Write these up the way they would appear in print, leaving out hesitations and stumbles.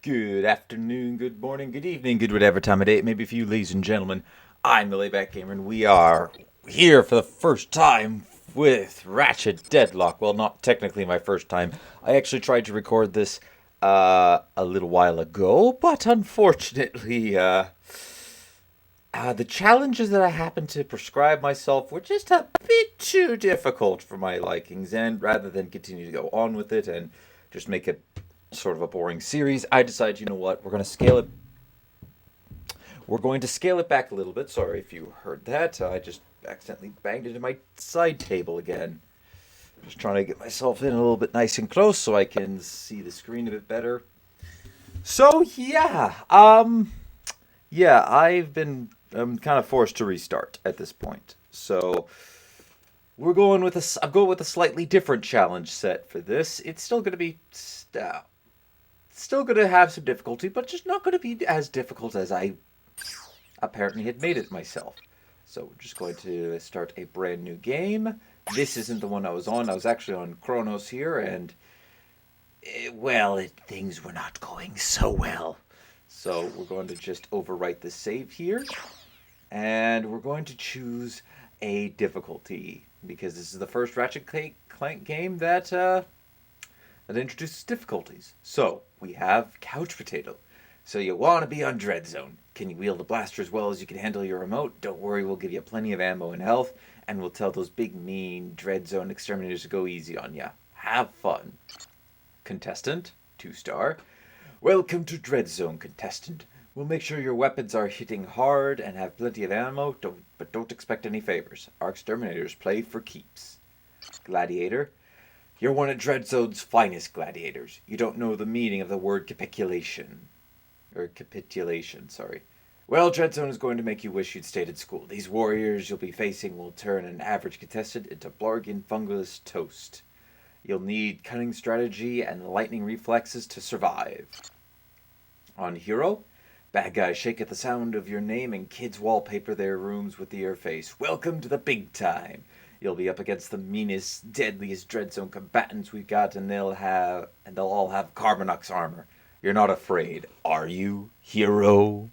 Good afternoon, good morning, good evening, good whatever time of day it may be for you, ladies and gentlemen. I'm the Layback Gamer, and we are here for the first time with Ratchet Deadlock. Well, not technically my first time. I actually tried to record this a little while ago, but unfortunately, the challenges that I happened to prescribe myself were just a bit too difficult for my likings, and rather than continue to go on with it and just make it sort of a boring series, I decided, you know what, we're going to scale it. We're going to scale it back a little bit. Sorry if you heard that. I just accidentally banged into my side table again. Just trying to get myself in a little bit nice and close so I can see the screen a bit better. So I've been kind of forced to restart at this point. So I'm going with a slightly different challenge set for this. It's still going to be still going to have some difficulty, but just not going to be as difficult as I apparently had made it myself. So we're just going to start a brand new game. This isn't the one I was on. I was actually on Chronos here, and things were not going so well. So we're going to just overwrite the save here, and we're going to choose a difficulty because this is the first Ratchet Clank game that introduces difficulties. So we have Couch Potato. So you want to be on Dread Zone. Can you wield the blaster as well as you can handle your remote? Don't worry, we'll give you plenty of ammo and health, and we'll tell those big, mean Dread Zone exterminators to go easy on ya. Have fun. Contestant, 2-star. Welcome to Dread Zone, contestant. We'll make sure your weapons are hitting hard and have plenty of ammo, but don't expect any favors. Our exterminators play for keeps. Gladiator. You're one of Dread Zone's finest gladiators. You don't know the meaning of the word capitulation. Well, Dread Zone is going to make you wish you'd stayed at school. These warriors you'll be facing will turn an average contestant into Blargin fungus toast. You'll need cunning strategy and lightning reflexes to survive. On Hero, bad guys shake at the sound of your name and kids wallpaper their rooms with your face. Welcome to the big time. You'll be up against the meanest, deadliest Dread Zone combatants we've got, and they'll all have Carbonux armor. You're not afraid, are you, Hero?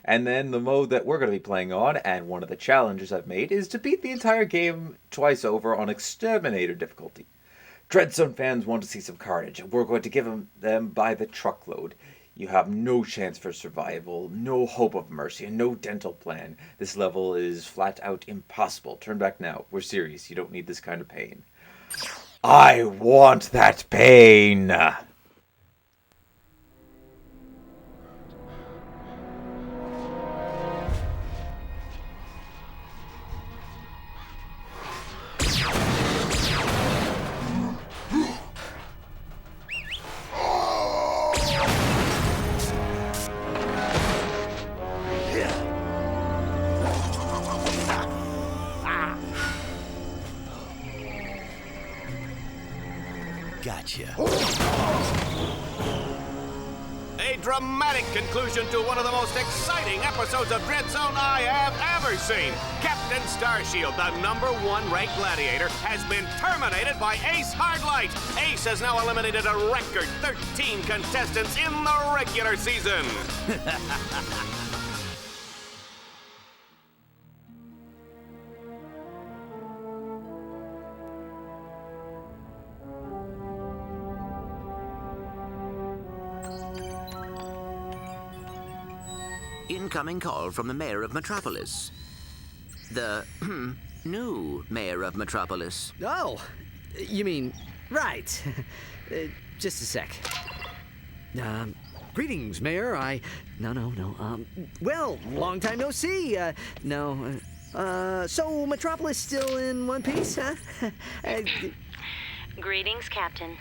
And then the mode that we're going to be playing on, and one of the challenges I've made, is to beat the entire game twice over on Exterminator Difficulty. Dread Zone fans want to see some carnage, and we're going to give them by the truckload. You have no chance for survival, no hope of mercy, and no dental plan. This level is flat out impossible. Turn back now. We're serious. You don't need this kind of pain. I want that pain! Gotcha. A dramatic conclusion to one of the most exciting episodes of Dread Zone I have ever seen. Captain Starshield, the #1 ranked gladiator, has been terminated by Ace Hardlight. Ace has now eliminated a record 13 contestants in the regular season. Incoming call from the mayor of Metropolis. The new mayor of Metropolis. Oh, you mean, right. Just a sec. Greetings, Mayor. No. Well, long time no see. So Metropolis still in one piece, huh? Greetings, Captain.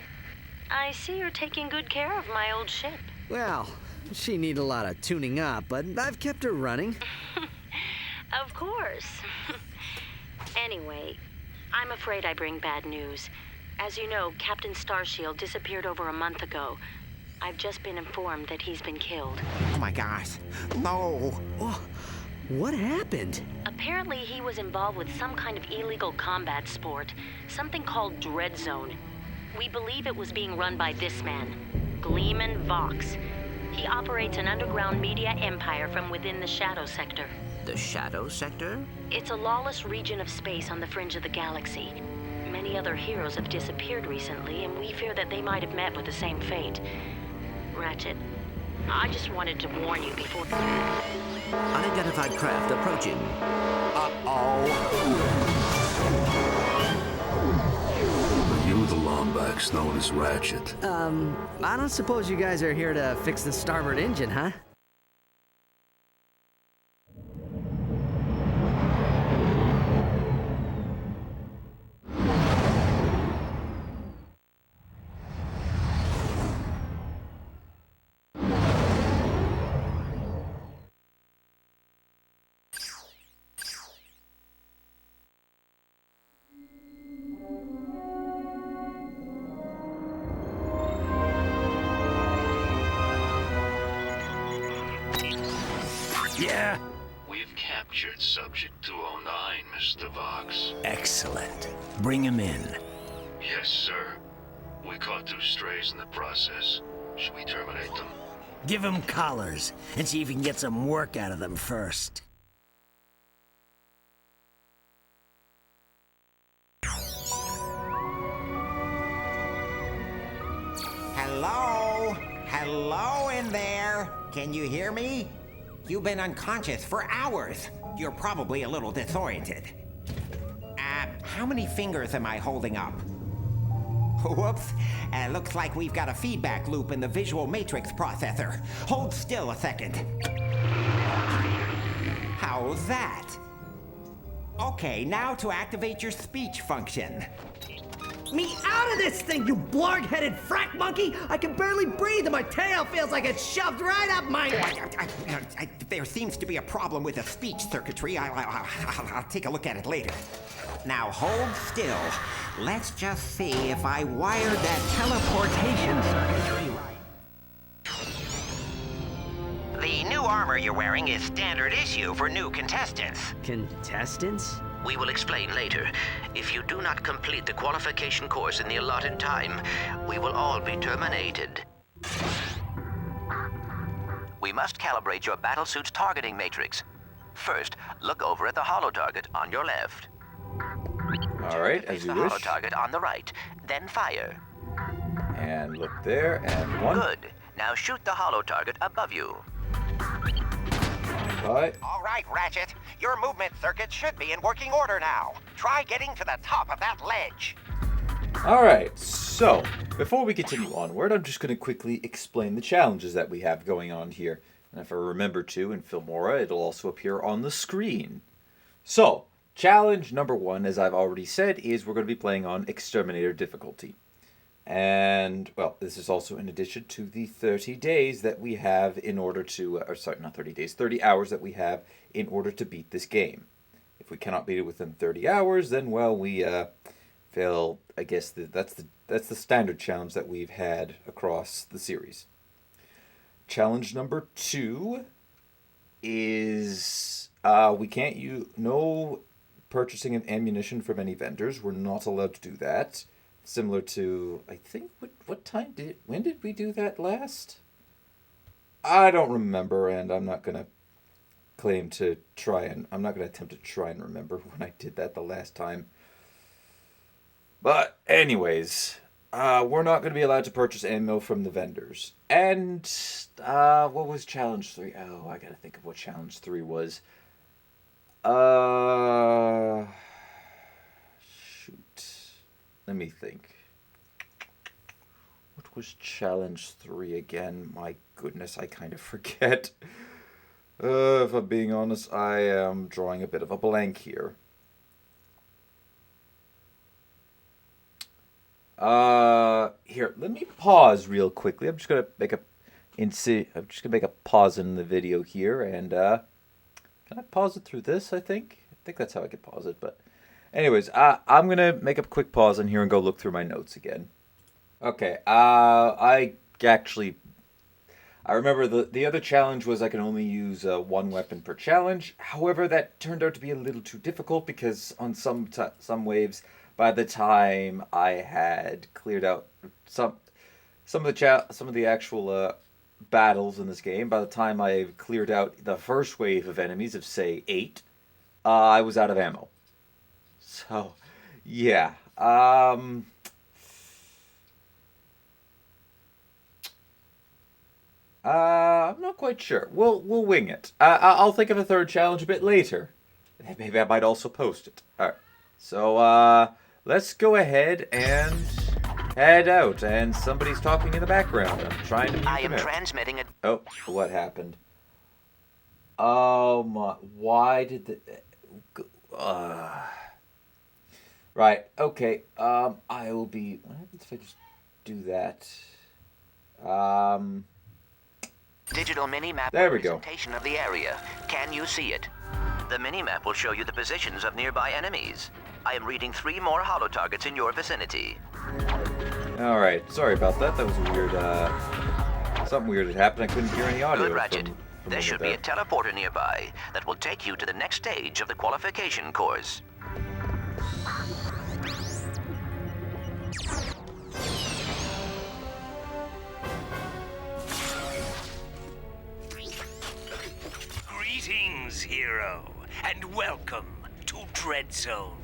I see you're taking good care of my old ship. Well, she need a lot of tuning up, but I've kept her running. Of course. Anyway, I'm afraid I bring bad news. As you know, Captain Starshield disappeared over a month ago. I've just been informed that he's been killed. Oh my gosh. No. Oh, what happened? Apparently he was involved with some kind of illegal combat sport, something called Dread Zone. We believe it was being run by this man, Gleeman Vox. He operates an underground media empire from within the Shadow Sector. The Shadow Sector? It's a lawless region of space on the fringe of the galaxy. Many other heroes have disappeared recently, and we fear that they might have met with the same fate. Ratchet, I just wanted to warn you before... Unidentified craft approaching. Are you the Lombax known as Ratchet? I don't suppose you guys are here to fix the starboard engine, huh? Yeah? We've captured Subject 209, Mr. Vox. Excellent. Bring him in. Yes, sir. We caught 2 strays in the process. Should we terminate them? Give him collars and see if you can get some work out of them first. Hello? Hello in there? Can you hear me? You've been unconscious for hours. You're probably a little disoriented. How many fingers am I holding up? Whoops. Looks like we've got a feedback loop in the visual matrix processor. Hold still a second. How's that? Okay, now to activate your speech function. Me out of this thing, you blarg-headed frack monkey! I can barely breathe and my tail feels like it's shoved right up my... There seems to be a problem with the speech circuitry. I'll take a look at it later. Now hold still. Let's just see if I wired that teleportation circuitry right. The new armor you're wearing is standard issue for new contestants. Contestants? We will explain later. If you do not complete the qualification course in the allotted time, we will all be terminated. We must calibrate your battlesuit's targeting matrix. First, look over at the holo target on your left. Alright, as you the holo wish. target on the right, then fire. And look there, and 1. Good. Now shoot the holo target above you. Right. All right, Ratchet. Your movement circuit should be in working order now. Try getting to the top of that ledge. Alright, so, before we continue onward, I'm just going to quickly explain the challenges that we have going on here. And if I remember to, in Filmora, it'll also appear on the screen. So, challenge number 1, as I've already said, is we're going to be playing on Exterminator Difficulty. And, well, this is also in addition to the 30 days that we have in order to, or sorry, not 30 days, 30 hours that we have in order to beat this game. If we cannot beat it within 30 hours, then, well, we fail. I guess that's the standard challenge that we've had across the series. Challenge number 2 is we can't use no purchasing of ammunition from any vendors. We're not allowed to do that. Similar to, I think, when did we do that last? I don't remember, and I'm not gonna I'm not gonna attempt to try and remember when I did that the last time. But anyways, we're not gonna be allowed to purchase ammo from the vendors. And what was challenge 3? Oh, I gotta think of what challenge 3 was. Let me think. What was challenge 3 again? My goodness, I kind of forget. If I'm being honest, I am drawing a bit of a blank here. Here, let me pause real quickly. I'm just gonna make a pause in the video here, and can I pause it through this? I think that's how I could pause it, but. Anyways, I'm going to make a quick pause in here and go look through my notes again. Okay, I remember the other challenge was I can only use 1 weapon per challenge. However, that turned out to be a little too difficult because on some waves, by the time I had cleared out some of the actual battles in this game. By the time I cleared out the first wave of enemies of, say, 8, I was out of ammo. So, yeah. I'm not quite sure. We'll wing it. I'll think of a third challenge a bit later. Maybe I might also post it. Alright. So, let's go ahead and head out. And somebody's talking in the background. I'm trying to mute I am them out. transmitting it. Oh, what happened? Oh my, why did the... Right, okay, I will be... What happens if I just do that? Digital mini-map There we go. representation of the area. Can you see it? The mini-map will show you the positions of nearby enemies. I am reading 3 more holo targets in your vicinity. Alright, sorry about that. That was a weird, something weird had happened. I couldn't hear any audio Good, Ratchet. from There over should be a teleporter nearby that will take you to the next stage of the qualification course. Greetings, hero, and welcome to Dread Zone.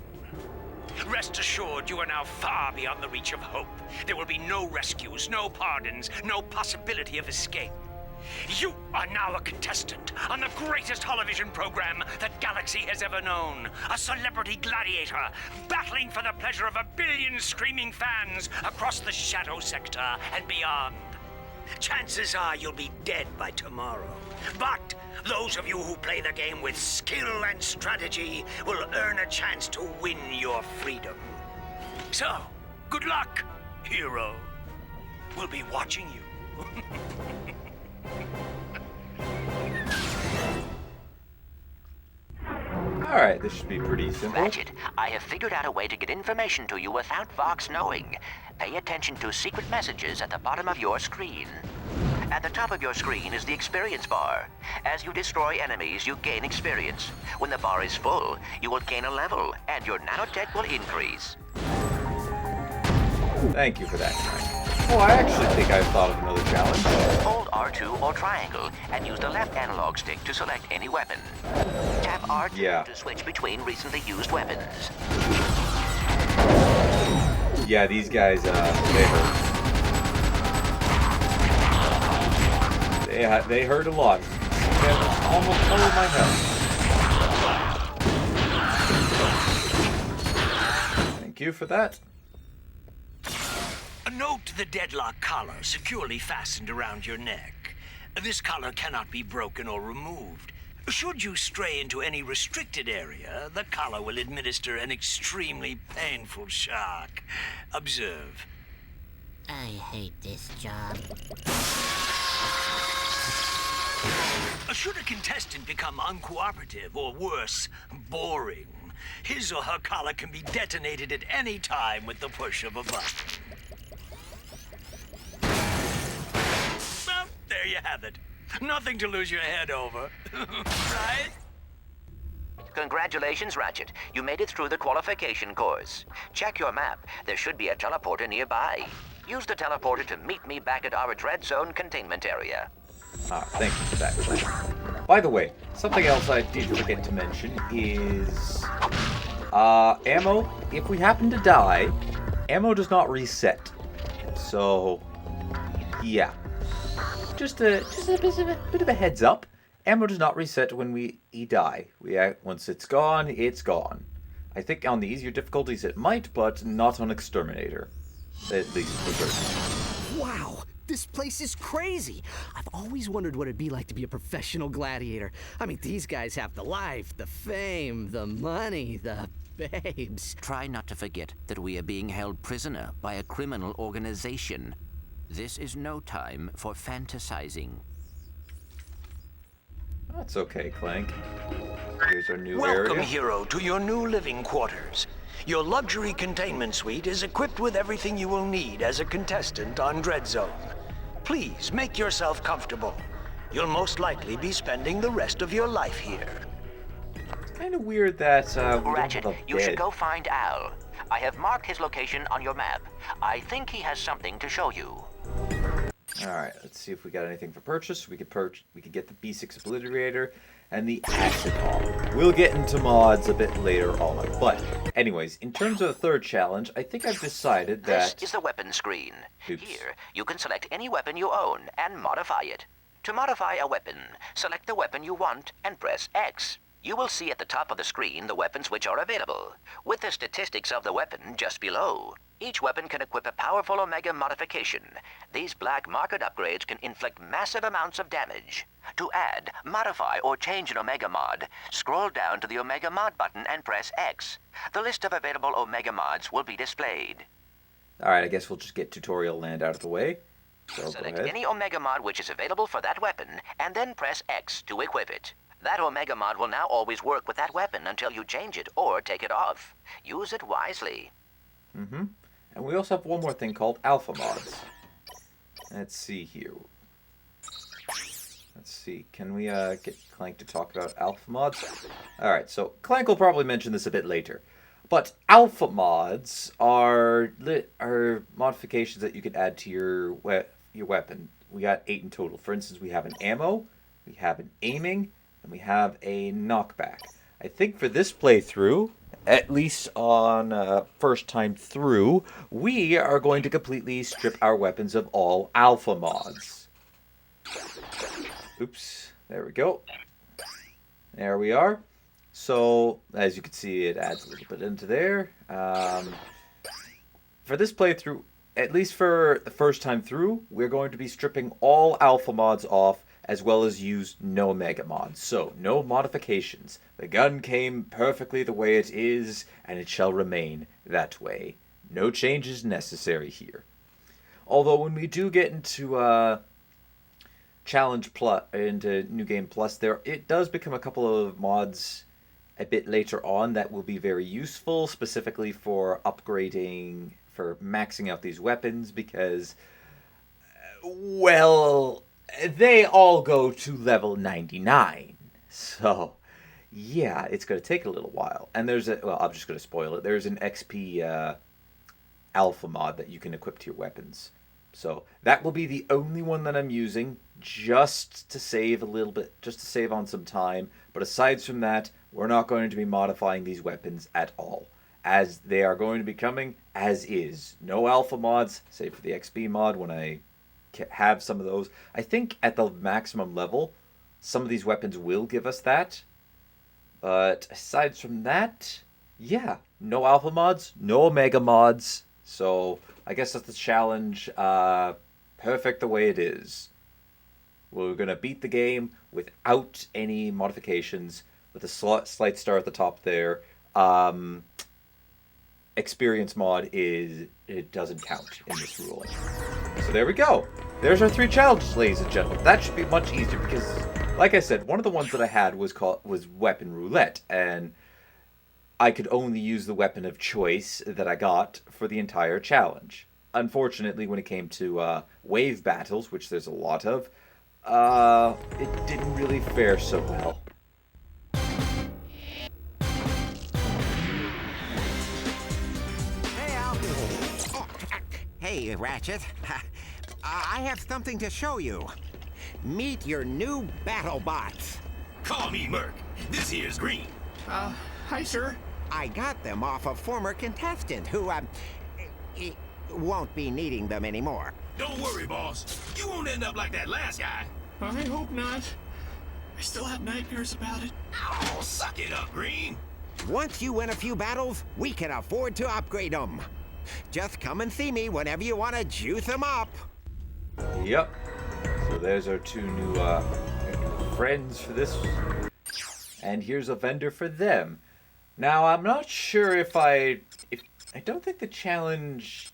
Rest assured, you are now far beyond the reach of hope. There will be no rescues, no pardons, no possibility of escape. You are now a contestant on the greatest holovision program that Galaxy has ever known. A celebrity gladiator, battling for the pleasure of 1 billion screaming fans across the Shadow Sector and beyond. Chances are you'll be dead by tomorrow. But those of you who play the game with skill and strategy will earn a chance to win your freedom. So, good luck, hero. We'll be watching you. Alright, this should be pretty simple. Ratchet, I have figured out a way to get information to you without Vox knowing. Pay attention to secret messages at the bottom of your screen. At the top of your screen is the experience bar. As you destroy enemies, you gain experience. When the bar is full, you will gain a level, and your nanotech will increase. Thank you for that, Frank. Oh, I actually think I've thought of another challenge. Hold R2 or triangle, and use the left analog stick to select any weapon. Tap R2 to switch between recently used weapons. Yeah, these guys, they hurt. They hurt a lot. They almost covered my health. Thank you for that. Note the deadlock collar securely fastened around your neck. This collar cannot be broken or removed. Should you stray into any restricted area, the collar will administer an extremely painful shock. Observe. I hate this job. Should a contestant become uncooperative or worse, boring, his or her collar can be detonated at any time with the push of a button. Well, there you have it. Nothing to lose your head over, right? Congratulations, Ratchet. You made it through the qualification course. Check your map. There should be a teleporter nearby. Use the teleporter to meet me back at our Dread Zone containment area. Thank you for that. By the way, something else I did forget to mention is ammo. If we happen to die, ammo does not reset. So, yeah. Just a bit of a heads up. Ammo does not reset when we die. Once it's gone, it's gone. I think on the easier difficulties it might, but not on Exterminator. At least for certain. Wow, this place is crazy. I've always wondered what it'd be like to be a professional gladiator. I mean, these guys have the life, the fame, the money, the babes. Try not to forget that we are being held prisoner by a criminal organization. This is no time for fantasizing. That's okay, Clank. Here's our new Welcome, area. hero, to your new living quarters. Your luxury containment suite is equipped with everything you will need as a contestant on Dread Zone. Please make yourself comfortable. You'll most likely be spending the rest of your life here. It's kind of weird that we Ratchet, don't have a you should bed. go find Al. I have marked his location on your map. I think he has something to show you. Alright, let's see if we got anything for purchase. We could get the B6 Obliterator and the Acid Bomb. We'll get into mods a bit later on. But, anyways, in terms of the third challenge, I think I've decided that... This is the weapon screen. Oops. Here, you can select any weapon you own and modify it. To modify a weapon, select the weapon you want and press X. You will see at the top of the screen the weapons which are available, with the statistics of the weapon just below. Each weapon can equip a powerful Omega modification. These black market upgrades can inflict massive amounts of damage. To add, modify, or change an Omega mod, scroll down to the Omega mod button and press X. The list of available Omega mods will be displayed. Alright, I guess we'll just get tutorial land out of the way. So Select any Omega mod which is available for that weapon, and then press X to equip it. That Omega mod will now always work with that weapon until you change it or take it off. Use it wisely. Mm-hmm. And we also have one more thing called Alpha Mods. Let's see here. Let's see. Can we get Clank to talk about Alpha Mods? Alright, so Clank will probably mention this a bit later. But Alpha Mods are modifications that you can add to your weapon. We got 8 in total. For instance, we have an ammo, we have an aiming, and we have a knockback. I think for this playthrough, at least on first time through, we are going to completely strip our weapons of all alpha mods. Oops, there we go. There we are. So, as you can see, it adds a little bit into there. For this playthrough, at least for the first time through, we're going to be stripping all alpha mods off, as well as use no Omega mods. So, no modifications. The gun came perfectly the way it is, and it shall remain that way. No changes necessary here. Although, when we do get into Challenge Plus, into New Game Plus, it does become a couple of mods a bit later on that will be very useful, specifically for upgrading, for maxing out these weapons, because, well, they all go to level 99. So, yeah, it's going to take a little while. And there's well, I'm just going to spoil it. There's an XP alpha mod that you can equip to your weapons. So, that will be the only one that I'm using, just to save a little bit, just to save on some time. But aside from that, we're not going to be modifying these weapons at all, as they are going to be coming as is. No alpha mods, save for the XP mod when I have some of those. I think at the maximum level, some of these weapons will give us that. But aside from that, yeah, no alpha mods, no omega mods. So I guess that's the challenge. Perfect the way it is. We're going to beat the game without any modifications, with a slight star at the top there. Experience mod it doesn't count in this ruling. So there we go. There's our 3 challenges, ladies and gentlemen. That should be much easier because, like I said, one of the ones that I had was Weapon Roulette, and I could only use the weapon of choice that I got for the entire challenge. Unfortunately, when it came to wave battles, which there's a lot of, it didn't really fare so well. Hey, Ratchet. I have something to show you. Meet your new battle bots. Call me Merc. This here's Green. Hi, sir. I got them off a former contestant who, won't be needing them anymore. Don't worry, boss. You won't end up like that last guy. I hope not. I still have nightmares about it. Oh, suck it up, Green. Once you win a few battles, we can afford to upgrade them. Just come and see me whenever you want to juice them up. Yep. So there's our 2 new friends for this. And here's a vendor for them. Now, I'm not sure if I don't think the challenge...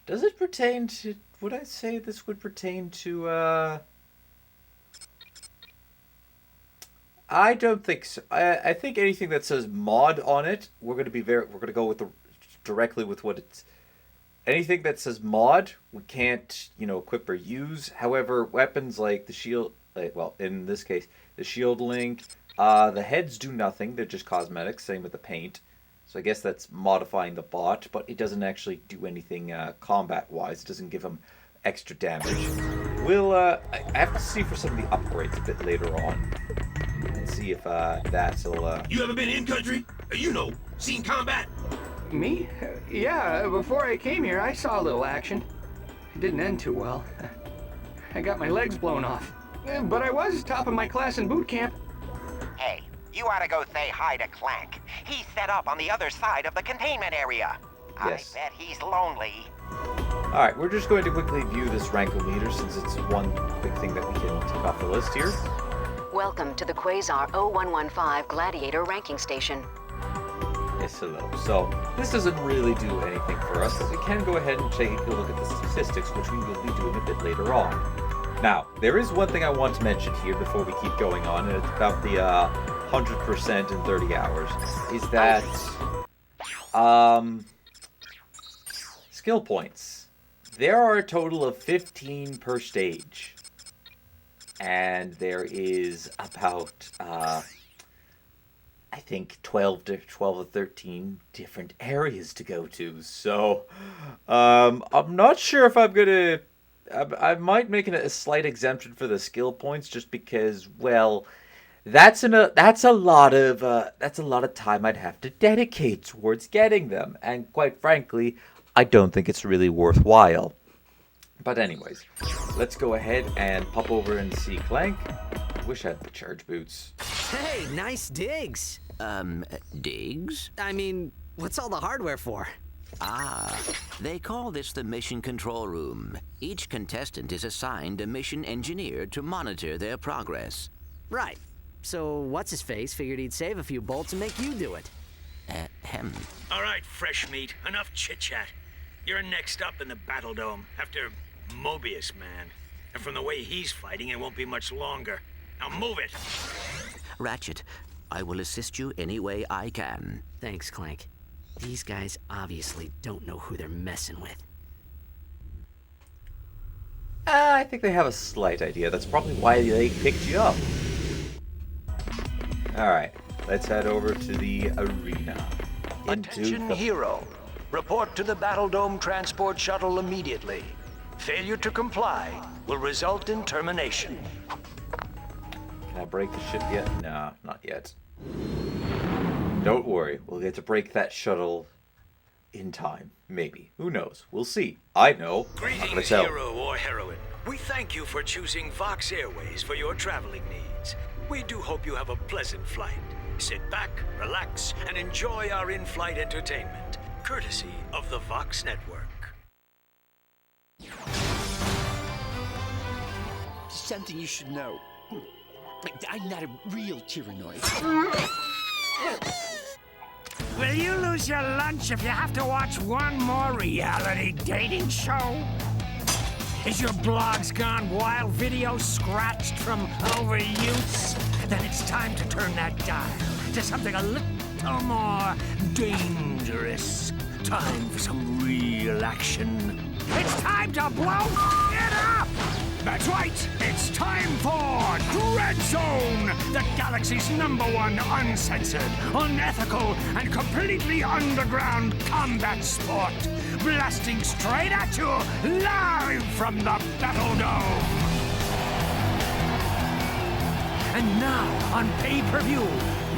Does it pertain to... Would I say this would pertain to, I don't think so. I think anything that says mod on it, we're going to go with directly with what it's... Anything that says mod, we can't, equip or use. However, weapons like the shield... well, in this case, the shield link, the heads do nothing. They're just cosmetics. Same with the paint. So I guess that's modifying the bot, but it doesn't actually do anything combat-wise. It doesn't give them extra damage. We'll, I have to see for some of the upgrades a bit later on. And see if, that'll, You ever been in country? You know, seen combat? Me? Yeah, before I came here, I saw a little action. It didn't end too well. I got my legs blown off. But I was top of my class in boot camp. Hey, you ought to go say hi to Clank. He's set up on the other side of the containment area. Yes. I bet he's lonely. Alright, we're just going to quickly view this rankometer since it's one big thing that we can take off the list here. Welcome to the Quasar 0115 Gladiator ranking station. Yes, hello. So, this doesn't really do anything for us, but we can go ahead and take a look at the statistics, which we will be doing a bit later on. Now, there is one thing I want to mention here before we keep going on, and it's about the 100% in 30 hours, is that skill points. There are a total of 15 per stage, and there is about I think 12 or 13 different areas to go to. So I'm not sure if I'm gonna. I might make a slight exemption for the skill points, just because, well, that's a lot of time I'd have to dedicate towards getting them, and quite frankly, I don't think it's really worthwhile. But anyways, let's go ahead and pop over and see Clank. I wish I had the charge boots. Hey, nice digs. Digs? I mean, what's all the hardware for? Ah, they call this the mission control room. Each contestant is assigned a mission engineer to monitor their progress. Right. So what's-his-face figured he'd save a few bolts and make you do it. All right, fresh meat. Enough chit-chat. You're next up in the battle dome after Mobius Man. And from the way he's fighting, it won't be much longer. Now move it! Ratchet, I will assist you any way I can. Thanks, Clank. These guys obviously don't know who they're messing with. I think they have a slight idea. That's probably why they picked you up. Alright, let's head over to the arena. Attention, hero. Report to the Battle Dome transport shuttle immediately. Failure to comply will result in termination. Can I break the ship yet? No, not yet. Don't worry, we'll get to break that shuttle in time. Maybe. Who knows? We'll see. I know. Greetings, hero or heroine. We thank you for choosing Vox Airways for your traveling needs. We do hope you have a pleasant flight. Sit back, relax, and enjoy our in-flight entertainment, courtesy of the Vox Network. Something you should know. I'm not a real Tyrannoid. Will you lose your lunch if you have to watch one more reality dating show? Is your blogs gone wild, video scratched from overuse? Then it's time to turn that dial to something a little more dangerous. Time for some real action. It's time to blow it up! That's right, it's time for Dread Zone, the galaxy's #1 uncensored, unethical, and completely underground combat sport. Blasting straight at you, live from the Battle Dome. And now, on pay-per-view,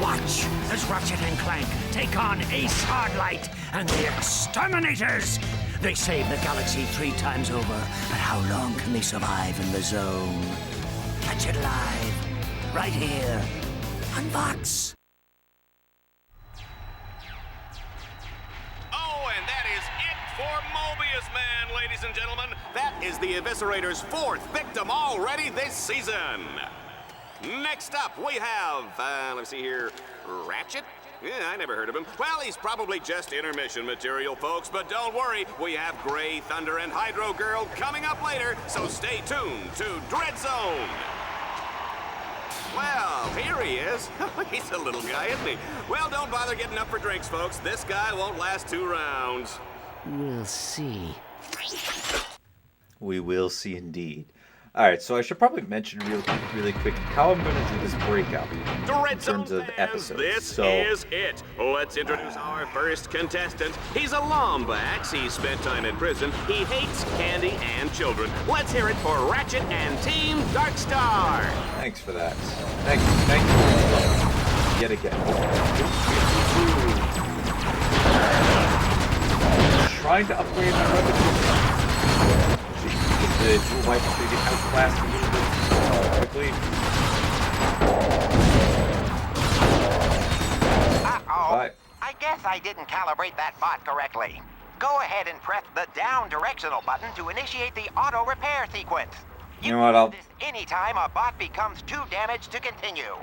watch as Ratchet and Clank take on Ace Hardlight and the Exterminators. They save the galaxy 3 times over, but how long can they survive in the zone? Catch it live, right here, on Vox. Oh, and that is it for Mobius Man, ladies and gentlemen. That is the Eviscerator's 4th victim already this season. Next up, we have, let's see here, Ratchet? Yeah, I never heard of him. Well, he's probably just intermission material, folks, but don't worry, we have Grey Thunder and Hydro Girl coming up later, so stay tuned to Dread Zone. Well, here he is. He's a little guy, isn't he? Well, don't bother getting up for drinks, folks. This guy won't last 2 rounds. We'll see. We will see indeed. Alright, so I should probably mention really quick how I'm going to do this breakup in terms of episodes. This is it. Let's introduce our first contestant. He's a Lombax. He spent time in prison. He hates candy and children. Let's hear it for Ratchet and Team Darkstar. Thanks for that. Thank you. Yet again. Trying to upgrade my weapon. The dual rifle to get outclassed a little bit quickly. Uh-oh. I guess I didn't calibrate that bot correctly. Go ahead and press the down directional button to initiate the auto repair sequence. You know what? Anytime a bot becomes too damaged to continue.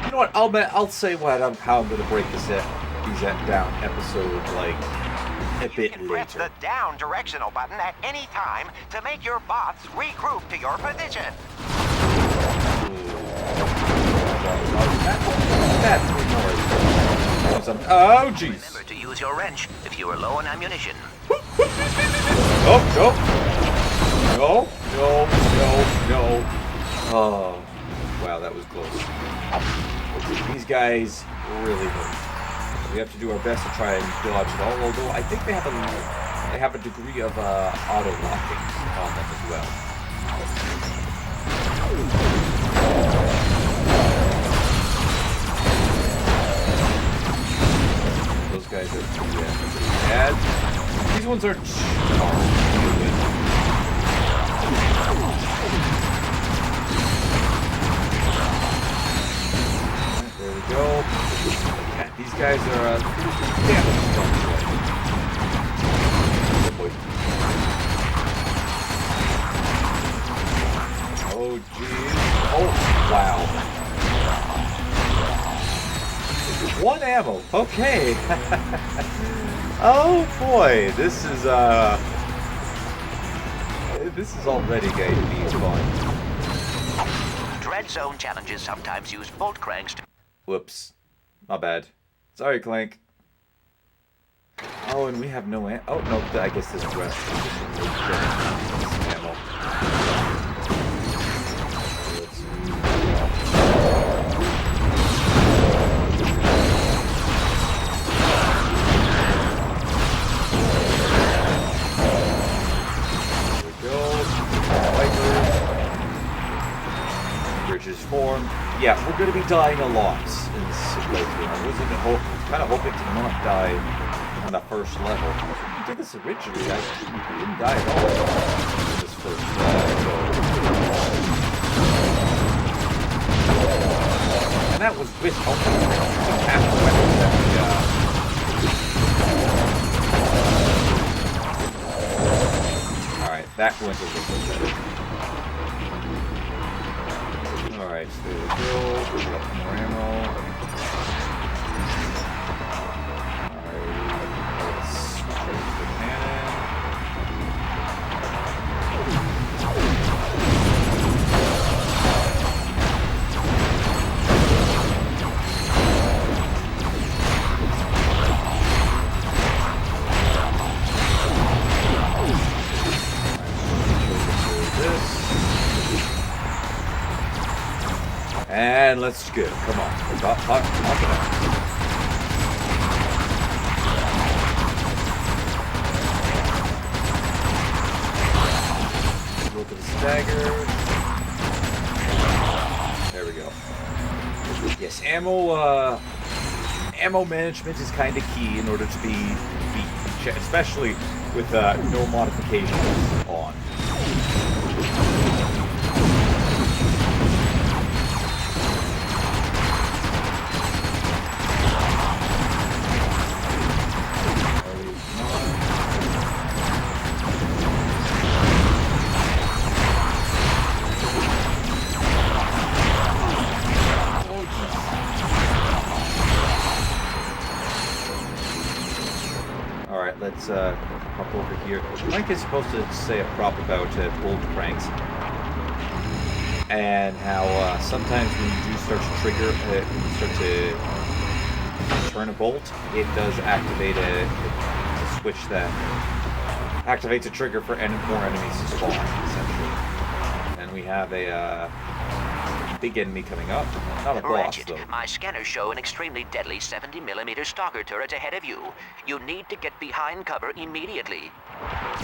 You know what? I'll say how I'm going to break these down episode like a bit later. Press the down directional button at any time to make your bots regroup to your position. Oh, jeez. Remember to use your wrench if you are low on ammunition. No. Oh, wow, that was close. These guys really hurt. We have to do our best to try and dodge it all, although I think they have a degree of auto-locking on them as well. Those guys are pretty bad. These ones are there we go. These guys are damage strong. Oh boy. Oh jeez. Oh wow. One ammo. Okay. Oh boy. This is already going to be fun. Dread Zone challenges sometimes use bolt cranks to... Whoops. My bad. Sorry, Clank. Oh, and we have no ammo. Oh, no, I guess this is rest. Ammo. There we go. Vipers. Bridges formed. Yeah, we're going to be dying a lot in this playthrough. I was kind of hoping to not die on the first level. We did this originally. I didn't die at all in this first go. And that was with the capture weapons that we Alright, that went a little bit better. Alright, so there we go. We got more ammo. Alright, let's charge the cannon. And let's go. Come on. Pop it out. Look at the stagger. There we go. Yes, ammo management is kind of key in order to be especially with no modifications on. Let's hop over here. Mike is supposed to say a prop about bolt cranks and how sometimes when you do start to trigger, start to turn a bolt, it does activate a switch that activates a trigger for more enemies to spawn, essentially. And we have a big enemy coming up. Not a boss, Ratchet, though. my scanners show an extremely deadly 70mm stalker turret ahead of you. You need to get behind cover immediately.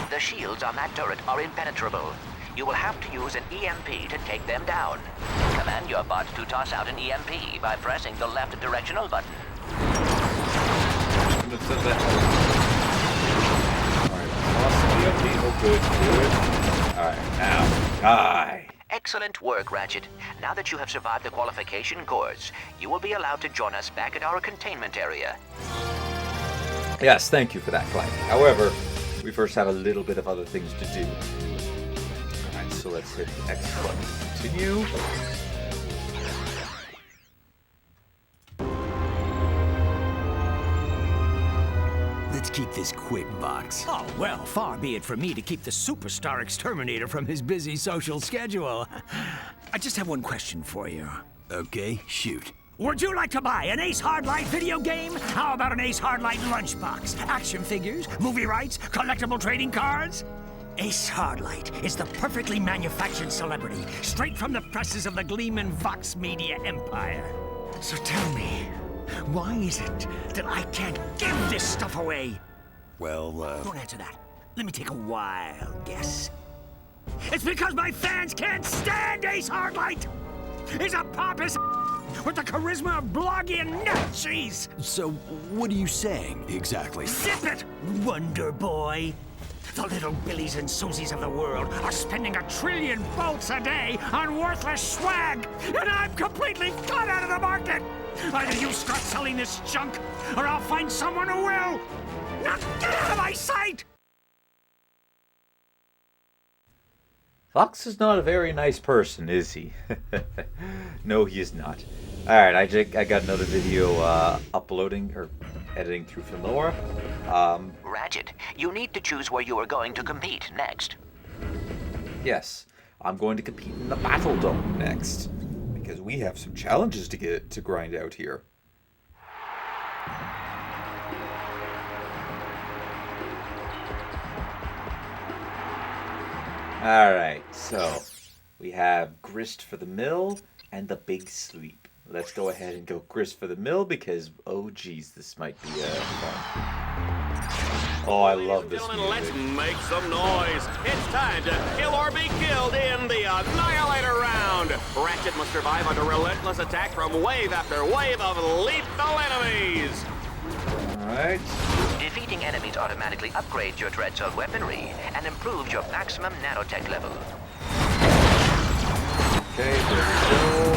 The shields on that turret are impenetrable. You will have to use an EMP to take them down. Command your bot to toss out an EMP by pressing the left directional button. Alright, toss the EMP. Oh, good. Alright, now, die. Excellent work, Ratchet. Now that you have survived the qualification course, you will be allowed to join us back at our containment area. Yes, thank you for that, Clank. However, we first have a little bit of other things to do. Alright, so let's hit X button. Continue. Let's keep this quick, Vox. Oh, well, far be it from me to keep the superstar exterminator from his busy social schedule. I just have one question for you. Okay, shoot. Would you like to buy an Ace Hardlight video game? How about an Ace Hardlight lunchbox? Action figures, movie rights, collectible trading cards? Ace Hardlight is the perfectly manufactured celebrity, straight from the presses of the Gleeman Vox Media empire. So tell me, why is it that I can't give this stuff away? Well, Don't answer that. Let me take a wild guess. It's because my fans can't stand Ace Hardlight! He's a pompous with the charisma of blogging nut cheese! So, what are you saying, exactly? Zip it, Wonder Boy! The little Billies and Susies of the world are spending 1 trillion volts a day on worthless swag, and I'm completely cut out of the market! Either you start selling this junk, or I'll find someone who will! Now get out of my sight! Fox is not a very nice person, is he? No, he is not. Alright, I got another video uploading, or editing through Filmora. Ratchet, you need to choose where you are going to compete next. Yes, I'm going to compete in the Battle Dome next, because we have some challenges to grind out here. Alright, so we have Grist for the Mill and the Big Sleep. Let's go ahead and go Grist for the Mill because, oh geez, this might be fun. Oh, I love this music. Let's make some noise. It's time to kill or be killed in the Annihilator round. Ratchet must survive under relentless attack from wave after wave of lethal enemies. Alright. Defeating enemies automatically upgrades your Dread Zone weaponry and improves your maximum nanotech level. Okay, there we go.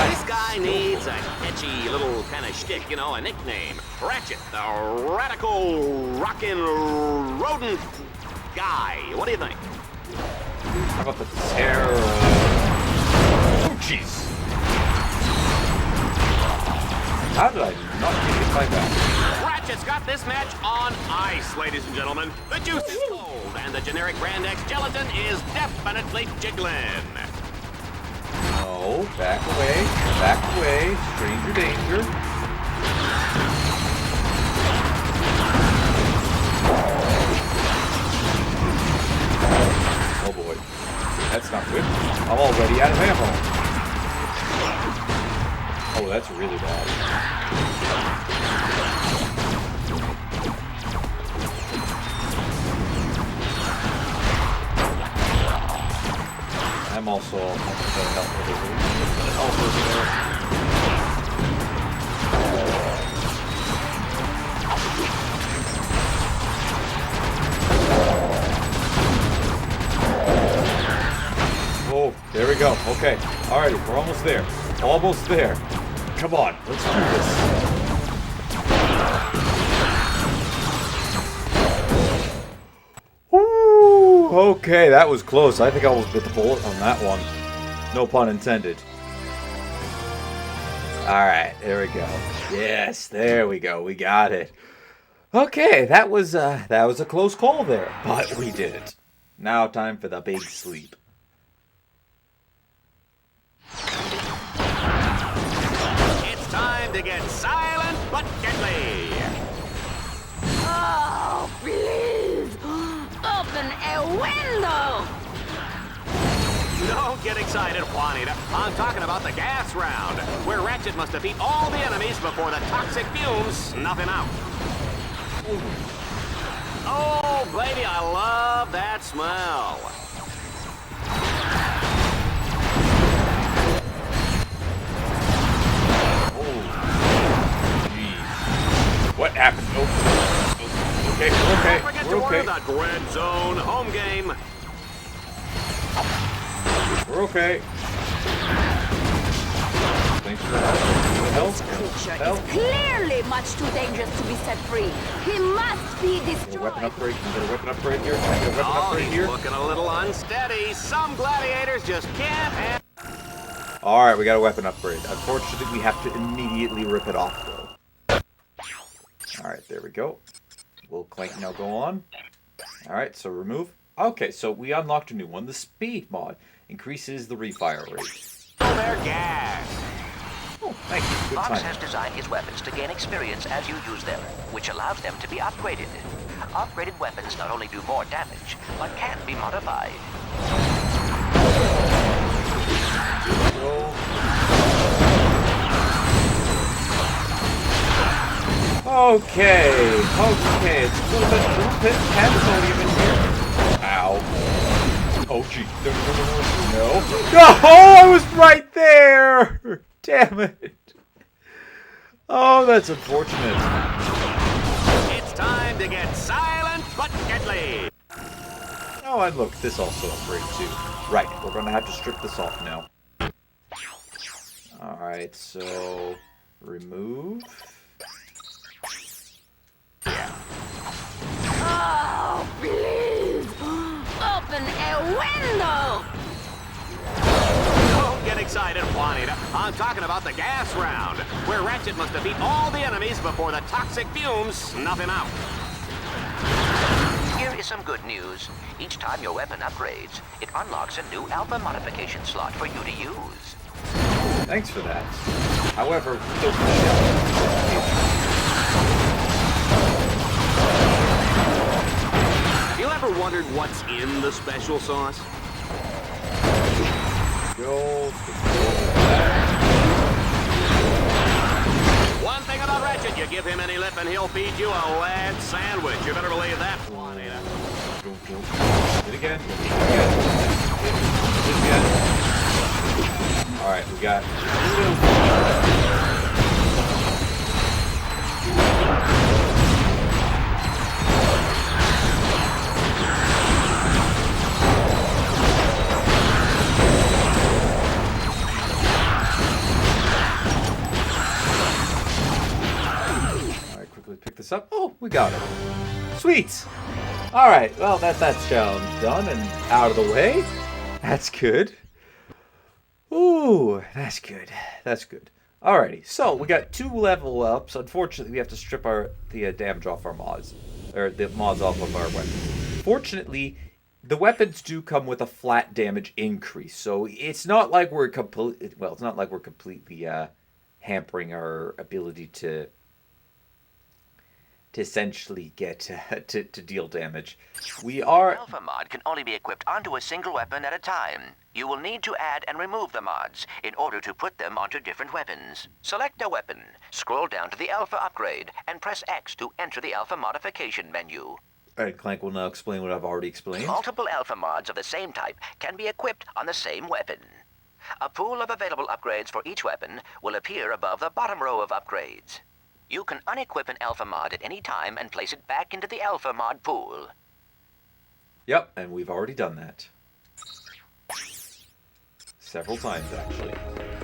This guy needs a catchy little kind of shtick, you know, a nickname. Ratchet, the radical rockin' rodent guy. What do you think? How about the terror? Oh, jeez. How did I not get hit by that? Ratchet's got this match on ice, ladies and gentlemen. The juice is cold, and the generic Brand X gelatin is definitely jiggling. No, back away, stranger danger. Oh boy, that's not good. I'm already out of ammo. Oh, that's really bad. I'm also Oh, there we go. Okay. Alrighty, we're almost there. Almost there. Come on, let's do this. Woo! Okay, that was close. I think I almost bit the bullet on that one. No pun intended. Alright, there we go. Yes, there we go. We got it. Okay, that was a close call there, but we did it. Now time for the big sleep. to get silent but deadly. Oh, please! Open a window! Don't get excited, Juanita. I'm talking about the gas round, where Ratchet must defeat all the enemies before the toxic fumes snuff him out. Oh, baby, I love that smell. What happened? Oh. Okay, we're okay. Don't forget We're to order okay. the Dread Zone home game. We're okay. Thanks for the help. Creature is clearly much too dangerous to be set free. He must be destroyed. Weapon upgrade. Can we get a weapon upgrade here? Can I get a weapon upgrade He's here? looking a little unsteady. Some gladiators just can't have... Alright, we got a weapon upgrade. Unfortunately, we have to immediately rip it off, though. Alright, there we go. Will Clank now go on? Alright, so remove. Okay, so we unlocked a new one. The speed mod increases the refire rate. Their gas. Oh, thank you. Good Fox timing. has designed his weapons to gain experience as you use them, which allows them to be upgraded. Upgraded weapons not only do more damage, but can be modified. Okay, it's a little bit cancel even here. Ow. Oh, gee. No. Oh, I was right there! Damn it. Oh, that's unfortunate. It's time to get silent but deadly. Oh, and look, this also upgraded too. Right, we're going to have to strip this off now. Alright, so... remove... Oh, please! Open a window! Don't get excited, Juanita. I'm talking about the gas round, where Ratchet must defeat all the enemies before the toxic fumes snuff him out. Here is some good news. Each time your weapon upgrades, it unlocks a new alpha modification slot for you to use. Thanks for that. However, You ever wondered what's in the special sauce? One thing about Ratchet, you give him any lip and he'll feed you a lead sandwich. You better believe that, Juanita. Hit again. Alright, we got... Alright, quickly pick this up. Oh, we got it. Sweet! Alright, well, that's challenge done and out of the way. That's good. Ooh, that's good. That's good. Alrighty, so we got 2 level ups. Unfortunately, we have to strip the damage off our mods. Or the mods off of our weapons. Fortunately, the weapons do come with a flat damage increase. So it's not like we're completely hampering our ability to essentially get to deal damage. We are... Alpha mod can only be equipped onto a single weapon at a time. You will need to add and remove the mods in order to put them onto different weapons. Select a weapon, scroll down to the Alpha upgrade, and press X to enter the Alpha modification menu. Alright, Clank will now explain what I've already explained. Multiple Alpha mods of the same type can be equipped on the same weapon. A pool of available upgrades for each weapon will appear above the bottom row of upgrades. You can unequip an Alpha mod at any time and place it back into the Alpha mod pool. Yep, and we've already done that. Several times, actually.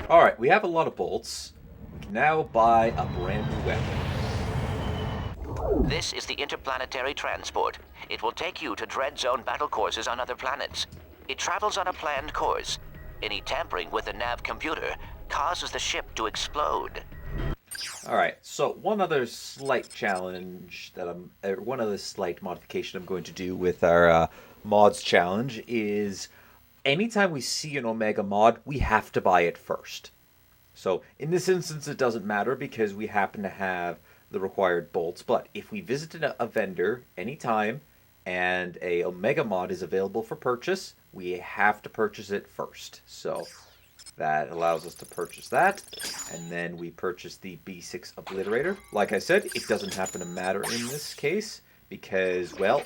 Alright, we have a lot of bolts. We can now buy a brand new weapon. This is the interplanetary transport. It will take you to Dread Zone battle courses on other planets. It travels on a planned course. Any tampering with the nav computer causes the ship to explode. Alright, so one other slight challenge that one other slight modification I'm going to do with our mods challenge is anytime we see an Omega mod, we have to buy it first. So in this instance, it doesn't matter because we happen to have the required bolts. But if we visited a vendor anytime and a Omega mod is available for purchase, we have to purchase it first. So that allows us to purchase that. And then we purchase the B6 Obliterator. Like I said, it doesn't happen to matter in this case because, well,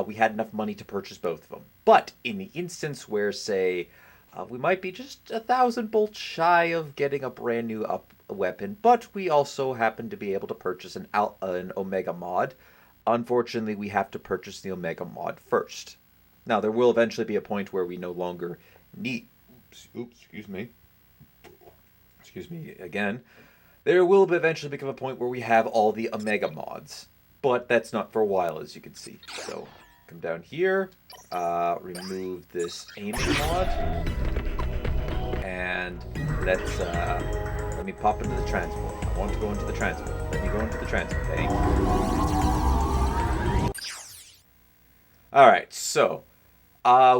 we had enough money to purchase both of them. But in the instance where, say, we might be just 1,000 bolts shy of getting a brand new weapon, but we also happen to be able to purchase an Omega mod. Unfortunately, we have to purchase the Omega mod first. Now, there will eventually be a point where we no longer need... Oops, excuse me. Excuse me again. There will eventually become a point where we have all the Omega mods. But that's not for a while, as you can see. So, come down here, remove this aiming mod, and let's, let me pop into the transport. I want to go into the transport. Let me go into the transport. Thank you. Alright, so,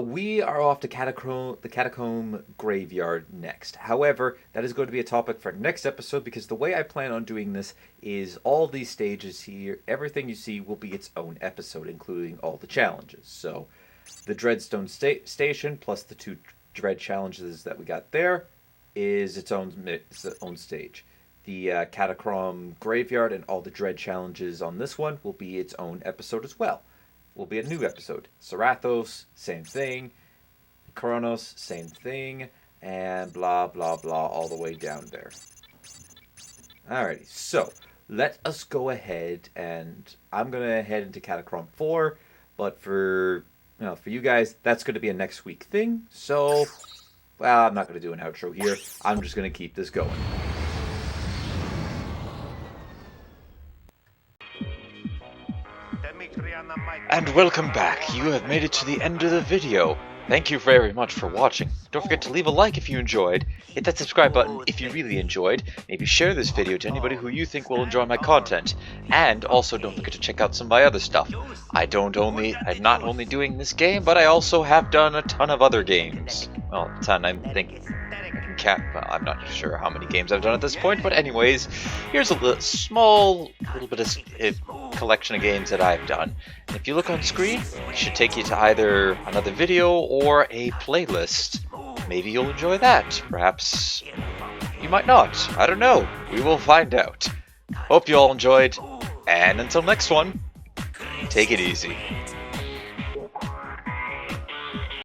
we are off to the Catacomb Graveyard next. However, that is going to be a topic for next episode because the way I plan on doing this is all these stages here, everything you see will be its own episode, including all the challenges. So, the Dreadstone Station plus the 2 Dread challenges that we got there is its own stage. The Catacomb Graveyard and all the Dread challenges on this one will be its own episode as well. Will be a new episode. Sarathos, same thing. Kronos, same thing. And blah, blah, blah, all the way down there. Alrighty, so let us go ahead and I'm going to head into Catacomb 4. But for you guys, that's going to be a next week thing. So, well, I'm not going to do an outro here. I'm just going to keep this going. And welcome back. You have made it to the end of the video. Thank you very much for watching. Don't forget to leave a like if you enjoyed, hit that subscribe button if you really enjoyed, maybe share this video to anybody who you think will enjoy my content, and also don't forget to check out some of my other stuff. I'm not only doing this game, but I also have done a ton of other games. Well, a ton, I'm not sure how many games I've done at this point, but anyways, here's a small bit of collection of games that I've done. And if you look on screen, it should take you to either another video or a playlist. Maybe you'll enjoy that. Perhaps you might not. I don't know. We will find out. Hope you all enjoyed, and until next one, take it easy.